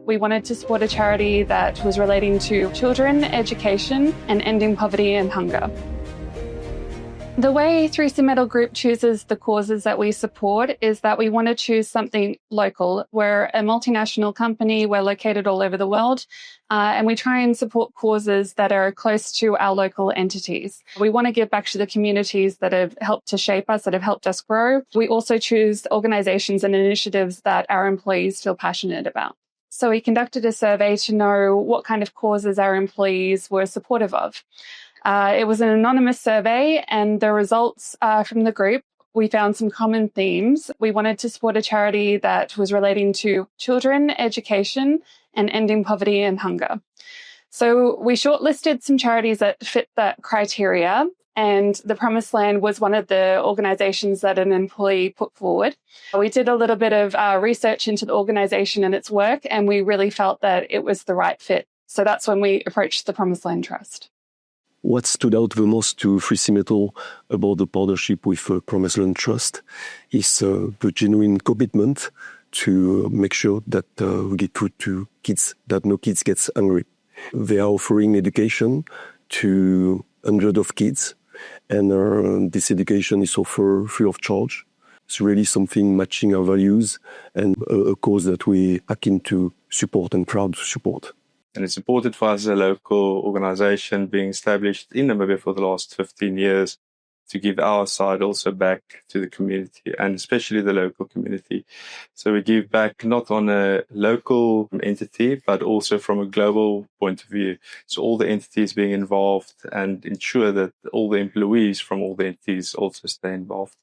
We wanted to support a charity that was relating to children, education, and ending poverty and hunger. The way 3C Metal Group chooses the causes that we support is that we want to choose something local. We're a multinational company, we're located all over the world, and we try and support causes that are close to our local entities. We want to give back to the communities that have helped to shape us, that have helped us grow. We also choose organisations and initiatives that our employees feel passionate about. So we conducted a survey to know what kind of causes our employees were supportive of. It was an anonymous survey, and the results from the group, we found some common themes. We wanted to support a charity that was relating to children, education, and ending poverty and hunger. So we shortlisted some charities that fit that criteria, and the Promiseland was one of the organisations that an employee put forward. We did a little bit of research into the organisation and its work, and we really felt that it was the right fit. So that's when we approached the Promiseland Trust. What stood out the most to 3C Metal about the partnership with Promiseland Trust is the genuine commitment to make sure that we get food to kids, that no kids gets hungry. They are offering education to hundreds of kids, and this education is offered free of charge. It's really something matching our values and a cause that we are keen to support and proud to support. And it's important for us as a local organisation being established in Namibia for the last 15 years to give our side also back to the community and especially the local community. So we give back not on a local entity, but also from a global point of view. So all the entities being involved and ensure that all the employees from all the entities also stay involved.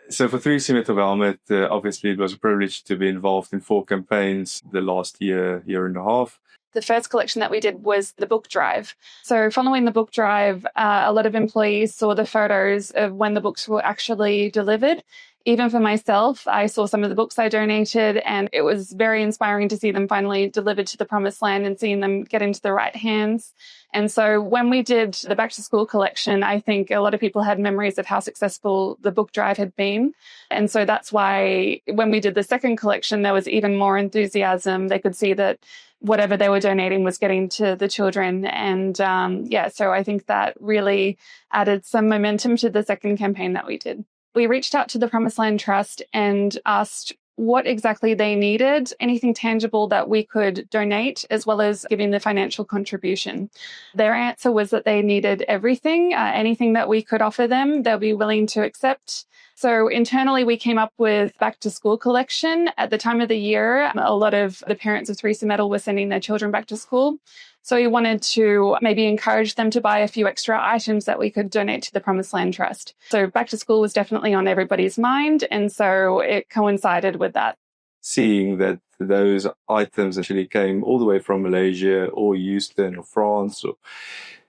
So for 3C Metal Helmet, obviously it was a privilege to be involved in 4 campaigns the last year and a half. The first collection that we did was the book drive. So following the book drive, a lot of employees saw the photos of when the books were actually delivered. Even for myself, I saw some of the books I donated, and it was very inspiring to see them finally delivered to the Promiseland and seeing them get into the right hands. And so when we did the back to school collection, I think a lot of people had memories of how successful the book drive had been. And so that's why when we did the second collection, there was even more enthusiasm. They could see that whatever they were donating was getting to the children. And so I think that really added some momentum to the second campaign that we did. We reached out to the Promiseland Trust and asked what exactly they needed, anything tangible that we could donate, as well as giving the financial contribution. Their answer was that they needed everything, anything that we could offer them, they'll be willing to accept. So internally, we came up with back to school collection. At the time of the year, a lot of the parents of 3C Metal were sending their children back to school. So we wanted to maybe encourage them to buy a few extra items that we could donate to the Promiseland Trust. So back to school was definitely on everybody's mind, and so it coincided with that. Seeing that those items actually came all the way from Malaysia or Houston or France or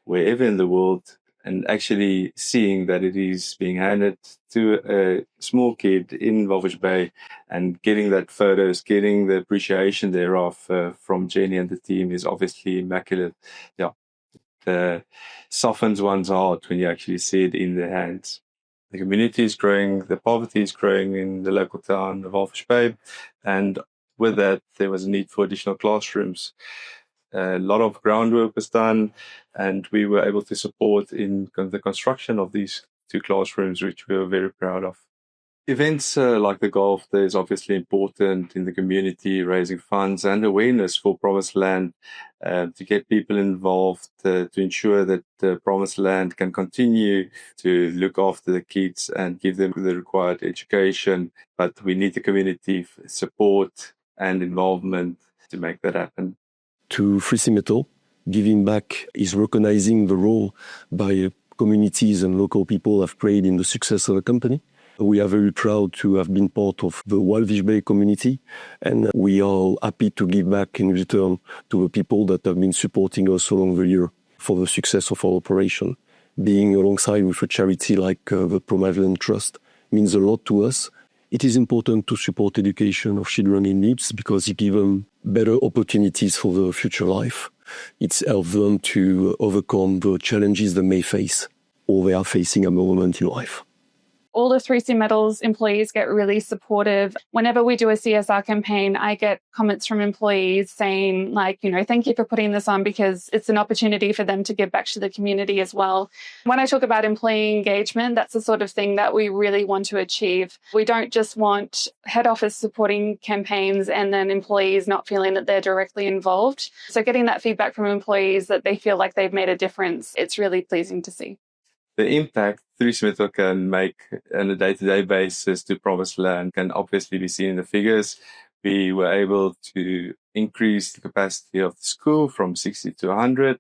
wherever in the world, and actually seeing that it is being handed to a small kid in Walvis Bay and getting that photos, getting the appreciation thereof from Jenny and the team is obviously immaculate. Yeah, it softens one's heart when you actually see it in their hands. The community is growing, the poverty is growing in the local town of Walvis Bay, and with that, there was a need for additional classrooms. A lot of groundwork was done, and we were able to support in the construction of these 2 classrooms, which we were very proud of. Events like the Golf Day is obviously important in the community, raising funds and awareness for Promiseland, to get people involved, to ensure that Promiseland can continue to look after the kids and give them the required education. But we need the community support and involvement to make that happen. To 3C Metal, giving back is recognizing the role by communities and local people have played in the success of the company. We are very proud to have been part of the Walvis Bay community, and we are happy to give back in return to the people that have been supporting us along the year for the success of our operation. Being alongside with a charity like the Promiseland Trust means a lot to us. It is important to support education of children in need because it gives them better opportunities for the future life. It helps them to overcome the challenges they may face or they are facing at the moment in life. All of 3C Metal's employees get really supportive. Whenever we do a CSR campaign, I get comments from employees saying, like, thank you for putting this on because it's an opportunity for them to give back to the community as well. When I talk about employee engagement, that's the sort of thing that we really want to achieve. We don't just want head office supporting campaigns and then employees not feeling that they're directly involved. So getting that feedback from employees that they feel like they've made a difference, it's really pleasing to see. The impact 3C Metal can make on a day-to-day basis to Promiseland can obviously be seen in the figures. We were able to increase the capacity of the school from 60 to 100.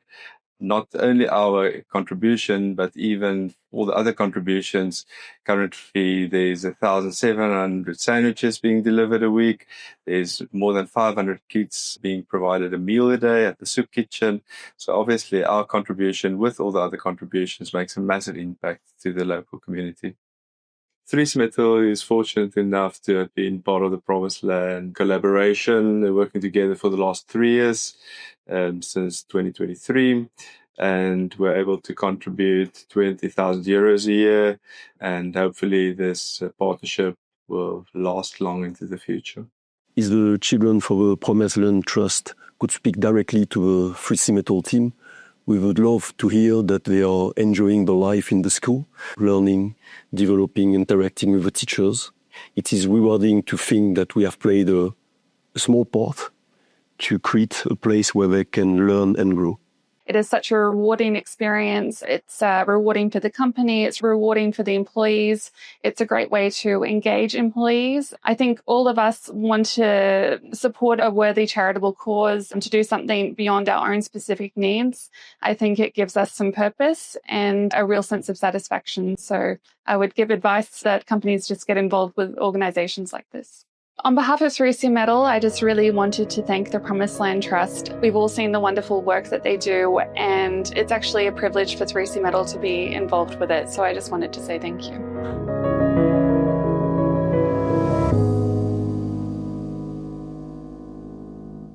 Not only our contribution, but even all the other contributions. Currently, there's 1,700 sandwiches being delivered a week. There's more than 500 kids being provided a meal a day at the soup kitchen. So obviously, our contribution with all the other contributions makes a massive impact to the local community. 3C Metal is fortunate enough to have been part of the Promiseland collaboration. They're working together for the last 3 years, since 2023. And we're able to contribute 20,000 euros a year. And hopefully this partnership will last long into the future. If the children for the Promiseland Trust could speak directly to the 3C Metal team, we would love to hear that they are enjoying the life in the school, learning, developing, interacting with the teachers. It is rewarding to think that we have played a small part to create a place where they can learn and grow. It is such a rewarding experience. It's rewarding for the company. It's rewarding for the employees. It's a great way to engage employees. I think all of us want to support a worthy charitable cause and to do something beyond our own specific needs. I think it gives us some purpose and a real sense of satisfaction. So I would give advice that companies just get involved with organizations like this. On behalf of 3C Metal, I just really wanted to thank the Promiseland Trust. We've all seen the wonderful work that they do, and it's actually a privilege for 3C Metal to be involved with it. So I just wanted to say thank you.